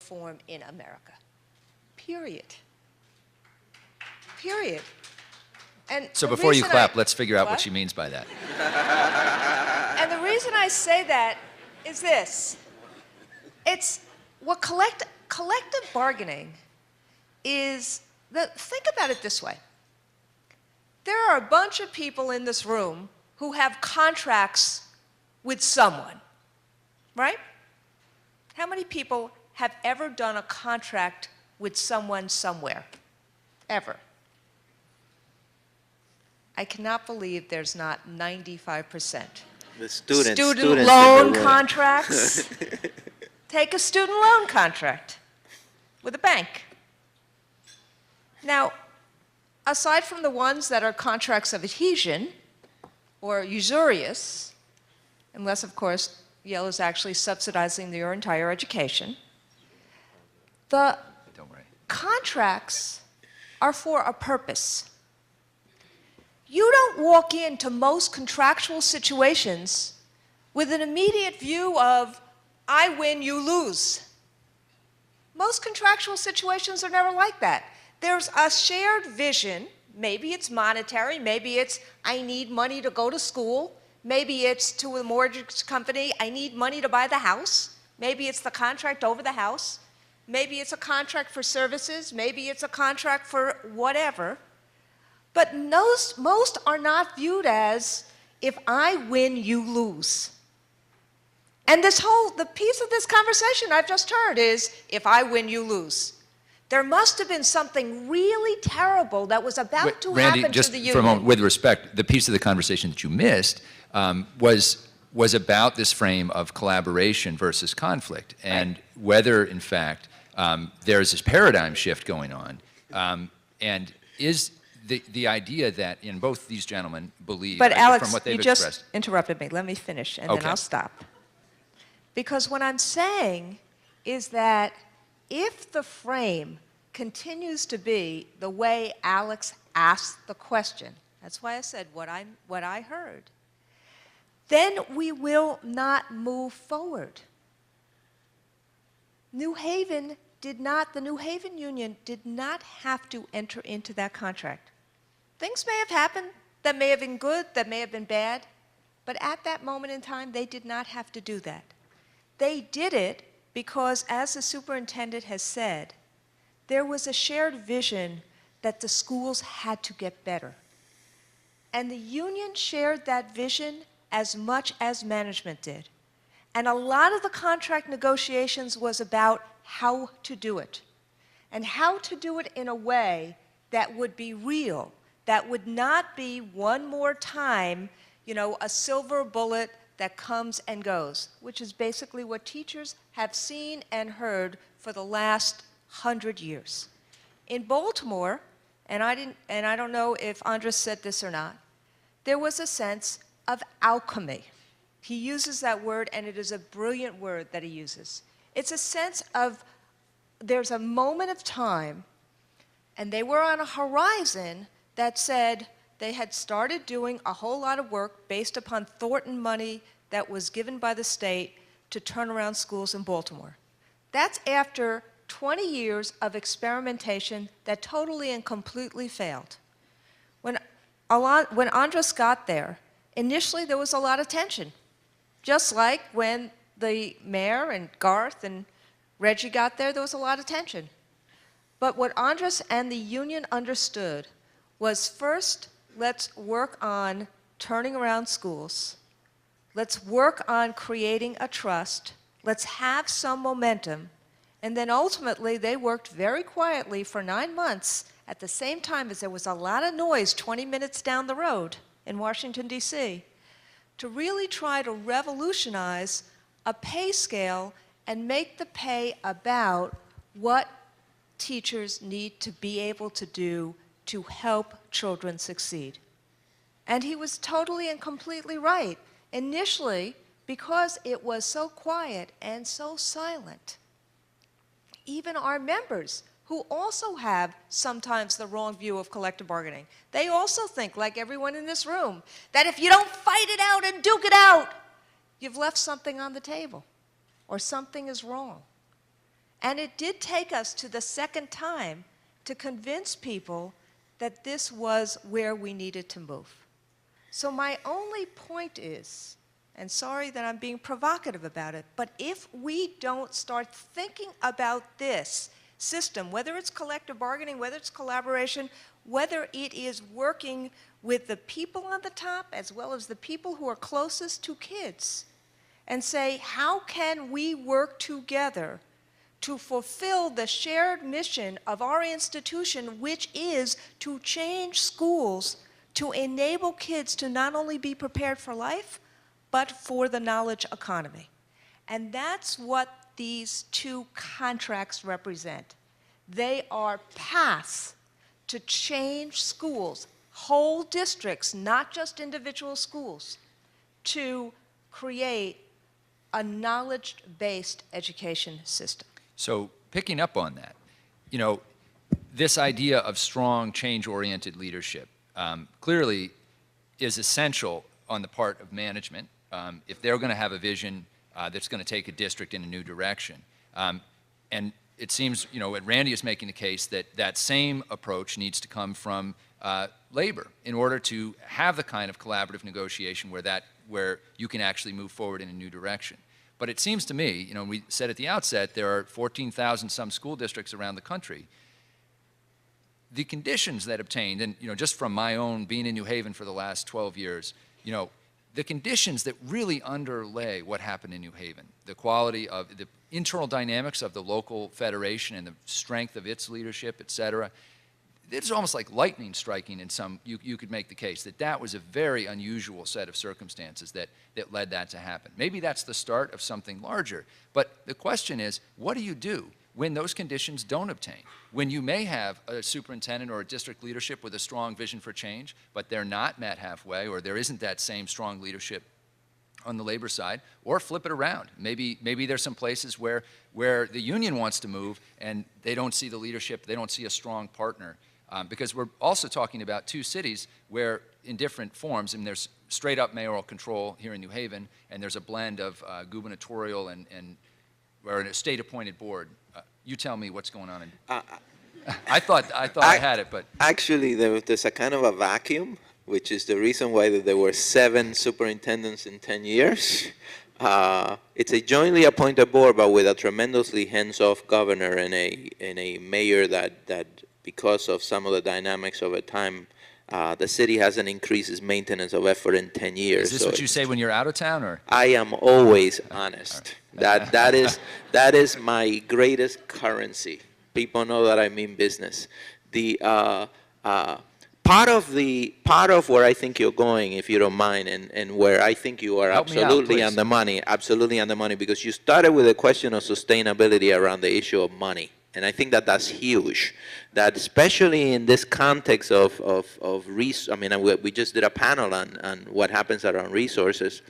form in America. Period. Period. And so before you clap, let's figure out what she means by that. And the reason I say that is this. It's what collective bargaining is, think about it this way. There are a bunch of people in this room who have contracts with someone, right? How many people have ever done a contract with someone somewhere? Ever? I cannot believe there's not 95%. The students loan contracts. Take a student loan contract with a bank. Now, aside from the ones that are contracts of adhesion or usurious, unless, of course, Yale is actually subsidizing your entire education, the contracts are for a purpose. You don't walk into most contractual situations with an immediate view of, I win, you lose. Most contractual situations are never like that. There's a shared vision. Maybe it's monetary, maybe it's, I need money to go to school, maybe it's to a mortgage company, I need money to buy the house, maybe it's the contract over the house, maybe it's a contract for services, maybe it's a contract for whatever. But most are not viewed as, if I win, you lose. And the piece of this conversation I've just heard is, if I win, you lose. There must have been something really terrible that was about to Randi, happen just to the union. for a moment, with respect, the piece of the conversation that you missed was about this frame of collaboration versus conflict, and whether, in fact, there's this paradigm shift going on, and is the idea that in both these gentlemen believe, but Alex, from what they've you just expressed. interrupted me. Let me finish, and then I'll stop. Because what I'm saying is that if the frame continues to be the way Alex asked the question, that's why I said what I heard, then we will not move forward. The New Haven Union did not have to enter into that contract. Things may have happened that may have been good, that may have been bad, but at that moment in time, they did not have to do that. They did it because, as the superintendent has said, there was a shared vision that the schools had to get better. And the union shared that vision as much as management did. And a lot of the contract negotiations was about how to do it, and how to do it in a way that would be real, that would not be one more time, a silver bullet that comes and goes, which is basically what teachers have seen and heard for the last 100 years. In Baltimore, and I don't know if Andres said this or not, there was a sense of alchemy. He uses that word, and it is a brilliant word that he uses. It's a sense of, there's a moment of time, and they were on a horizon that said they had started doing a whole lot of work based upon Thornton money that was given by the state to turn around schools in Baltimore. That's after 20 years of experimentation that totally and completely failed. When Andres got there, initially there was a lot of tension, just like when the mayor and Garth and Reggie got there, there was a lot of tension. But what Andres and the union understood was, first, let's work on turning around schools. Let's work on creating a trust. Let's have some momentum. And then ultimately, they worked very quietly for 9 months at the same time as there was a lot of noise 20 minutes down the road in Washington, D.C., to really try to revolutionize a pay scale and make the pay about what teachers need to be able to do to help children succeed. And he was totally and completely right. Initially, because it was so quiet and so silent, even our members, who also have sometimes the wrong view of collective bargaining, they also think, like everyone in this room, that if you don't fight it out and duke it out, you've left something on the table, or something is wrong. And it did take us to the second time to convince people that this was where we needed to move. So my only point is, and sorry that I'm being provocative about it, but if we don't start thinking about this system, whether it's collective bargaining, whether it's collaboration, whether it is working with the people on the top as well as the people who are closest to kids, and say, how can we work together to fulfill the shared mission of our institution, which is to change schools to enable kids to not only be prepared for life, but for the knowledge economy. And that's what these two contracts represent. They are paths to change schools, whole districts, not just individual schools, to create a knowledge-based education system. So picking up on that, you know, this idea of strong change-oriented leadership clearly is essential on the part of management if they're going to have a vision that's going to take a district in a new direction. And it seems, you know, Randi is making the case that that same approach needs to come from labor in order to have the kind of collaborative negotiation where you can actually move forward in a new direction. But it seems to me, you know, we said at the outset, there are 14,000 some school districts around the country. The conditions that obtained, and, you know, just from my own being in New Haven for the last 12 years, you know, the conditions that really underlay what happened in New Haven, the quality of the internal dynamics of the local federation and the strength of its leadership, et cetera, it's almost like lightning striking in some, you could make the case that that was a very unusual set of circumstances that led that to happen. Maybe that's the start of something larger, but the question is, what do you do when those conditions don't obtain? When you may have a superintendent or a district leadership with a strong vision for change, but they're not met halfway, or there isn't that same strong leadership on the labor side, or flip it around. Maybe there's some places where the union wants to move and they don't see the leadership, they don't see a strong partner. Because we're also talking about two cities where, in different forms, and there's straight up mayoral control here in New Haven, and there's a blend of gubernatorial and or a state-appointed board. You tell me what's going on. I thought I had it, but actually there's a kind of a vacuum, which is the reason why there were 7 superintendents in 10 years. It's a jointly appointed board, but with a tremendously hands-off governor and a mayor that because of some of the dynamics over time, the city hasn't increased its maintenance of effort in 10 years. Is this what you say when you're out of town, or? I am always honest. Right. That is my greatest currency. People know that I mean business. The part of where I think you're going, if you don't mind, and where I think you are absolutely on the money, because you started with a question of sustainability around the issue of money. And I think that that's huge, that especially in this context I mean, we just did a panel on what happens around resources.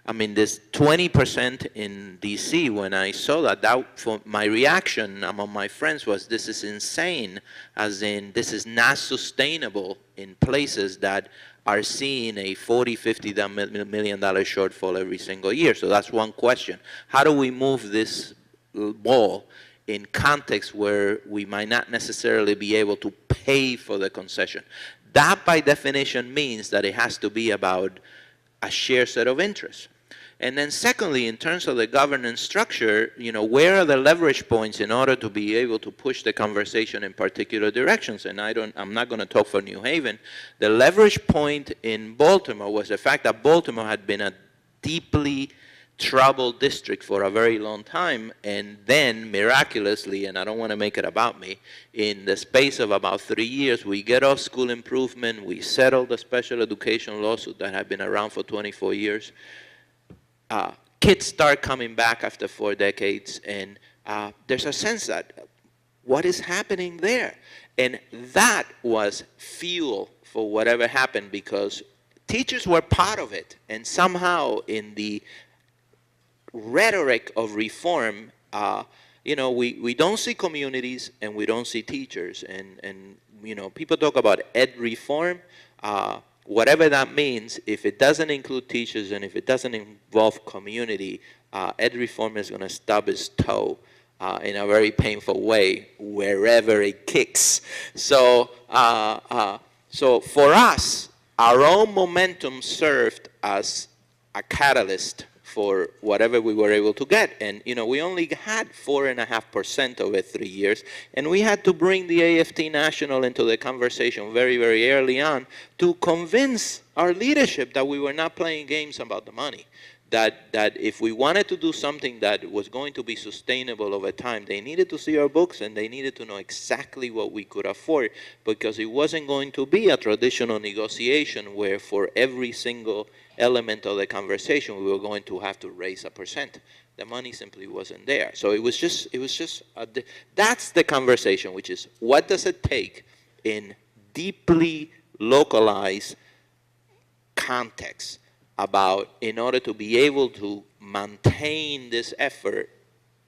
I mean, this 20% in DC, when I saw that, my reaction among my friends was, this is insane, as in this is not sustainable in places that are seeing a $40–50 million shortfall every single year. So that's one question. How do we move this ball in context where we might not necessarily be able to pay for the concession? That, by definition, means that it has to be about a shared set of interests. And then secondly, in terms of the governance structure, you know, where are the leverage points in order to be able to push the conversation in particular directions? And I'm not going to talk for New Haven. The leverage point in Baltimore was the fact that Baltimore had been a deeply troubled district for a very long time, and then miraculously, and I don't want to make it about me, in the space of about 3 years, we get off school improvement, we settle the special education lawsuit that had been around for 24 years. Kids start coming back after 4 decades, and there's a sense that what is happening there? And that was fuel for whatever happened, because teachers were part of it, and somehow in the rhetoric of reform, you know, we don't see communities and we don't see teachers, and you know, people talk about ed reform, whatever that means. If it doesn't include teachers and if it doesn't involve community, ed reform is going to stub its toe in a very painful way wherever it kicks. So, so for us, our own momentum served as a catalyst for whatever we were able to get. And we only had 4.5% over 3 years, and we had to bring the AFT National into the conversation very, very early on to convince our leadership that we were not playing games about the money. That if we wanted to do something that was going to be sustainable over time, they needed to see our books and they needed to know exactly what we could afford, because it wasn't going to be a traditional negotiation where for every single element of the conversation we were going to have to raise 1%. The money simply wasn't there. So that's the conversation, which is what does it take in deeply localized context about in order to be able to maintain this effort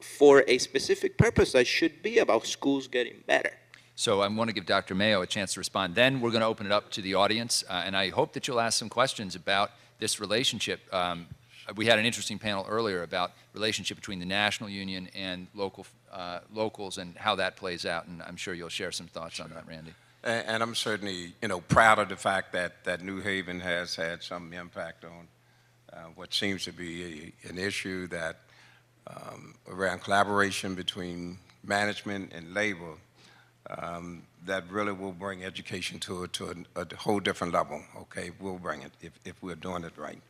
for a specific purpose that should be about schools getting better. So I want to give Dr. Mayo a chance to respond. Then we're going to open it up to the audience, and I hope that you'll ask some questions about this relationship. We had an interesting panel earlier about relationship between the national union and locals and how that plays out, and I'm sure you'll share some thoughts on that, Randy. And I'm certainly, proud of the fact that New Haven has had some impact on what seems to be an issue that around collaboration between management and labor that really will bring education to a whole different level. Okay, we'll bring it if we're doing it right.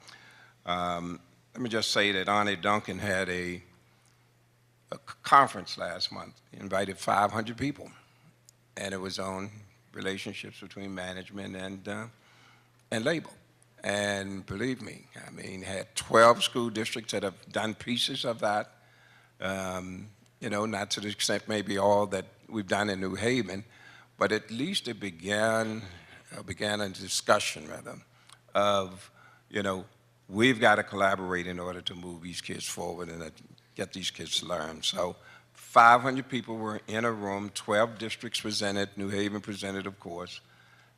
Let me just say that Arnie Duncan had a conference last month. He invited 500 people, and it was on relationships between management and labor. And believe me, I mean, had 12 school districts that have done pieces of that, not to the extent maybe all that we've done in New Haven, but at least it began a discussion, rather, of, we've got to collaborate in order to move these kids forward and get these kids to learn. So 500 people were in a room, 12 districts presented, New Haven presented, of course.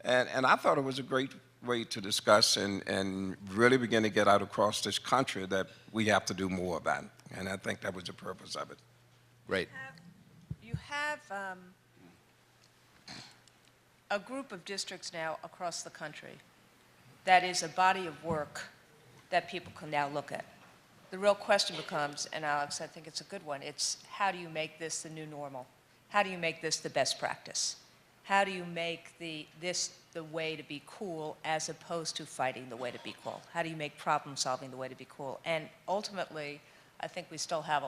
And I thought it was a great way to discuss and really begin to get out across this country that we have to do more about. And I think that was the purpose of it. Great. You have a group of districts now across the country that is a body of work that people can now look at. The real question becomes, and Alex, I think it's a good one, it's how do you make this the new normal? How do you make this the best practice? How do you make this the way to be cool as opposed to fighting the way to be cool? How do you make problem solving the way to be cool? And ultimately, I think we still have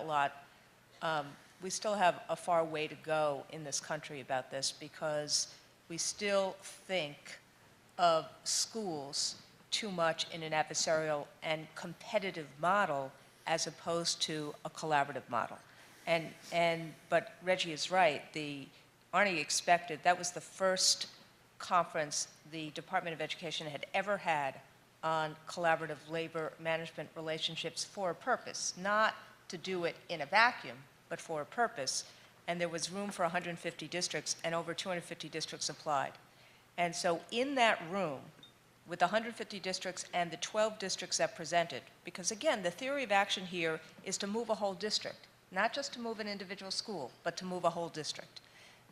we still have a far way to go in this country about this, because we still think of schools too much in an adversarial and competitive model as opposed to a collaborative model. But Reggie is right. Arnie expected, that was the first conference the Department of Education had ever had on collaborative labor management relationships for a purpose, not to do it in a vacuum, but for a purpose. And there was room for 150 districts, and over 250 districts applied. And so in that room, with 150 districts and the 12 districts that presented, because again, the theory of action here is to move a whole district, not just to move an individual school, but to move a whole district.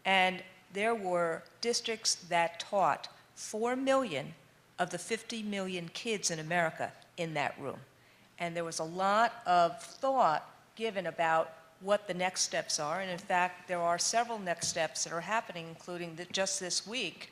And there were districts that taught 4 million of the 50 million kids in America in that room. And there was a lot of thought given about what the next steps are. And in fact, there are several next steps that are happening, including just this week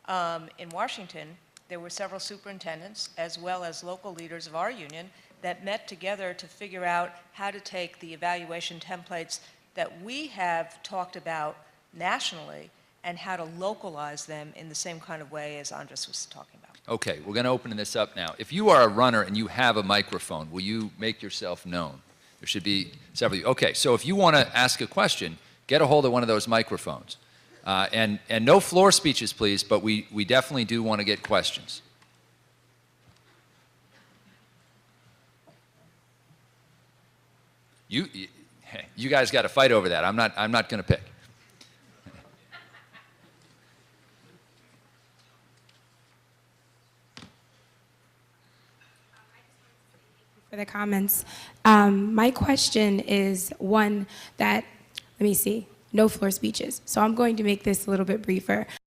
in Washington. There were several superintendents, as well as local leaders of our union, that met together to figure out how to take the evaluation templates that we have talked about nationally and how to localize them in the same kind of way as Andres was talking about. Okay, we're going to open this up now. If you are a runner and you have a microphone, will you make yourself known? There should be several of you. Okay, so if you want to ask a question, get a hold of one of those microphones. And no floor speeches, please, but we definitely do want to get questions. You guys got to fight over that. I'm not going to pick. For the comments. My question is one that let me see, no floor speeches. So I'm going to make this a little bit briefer.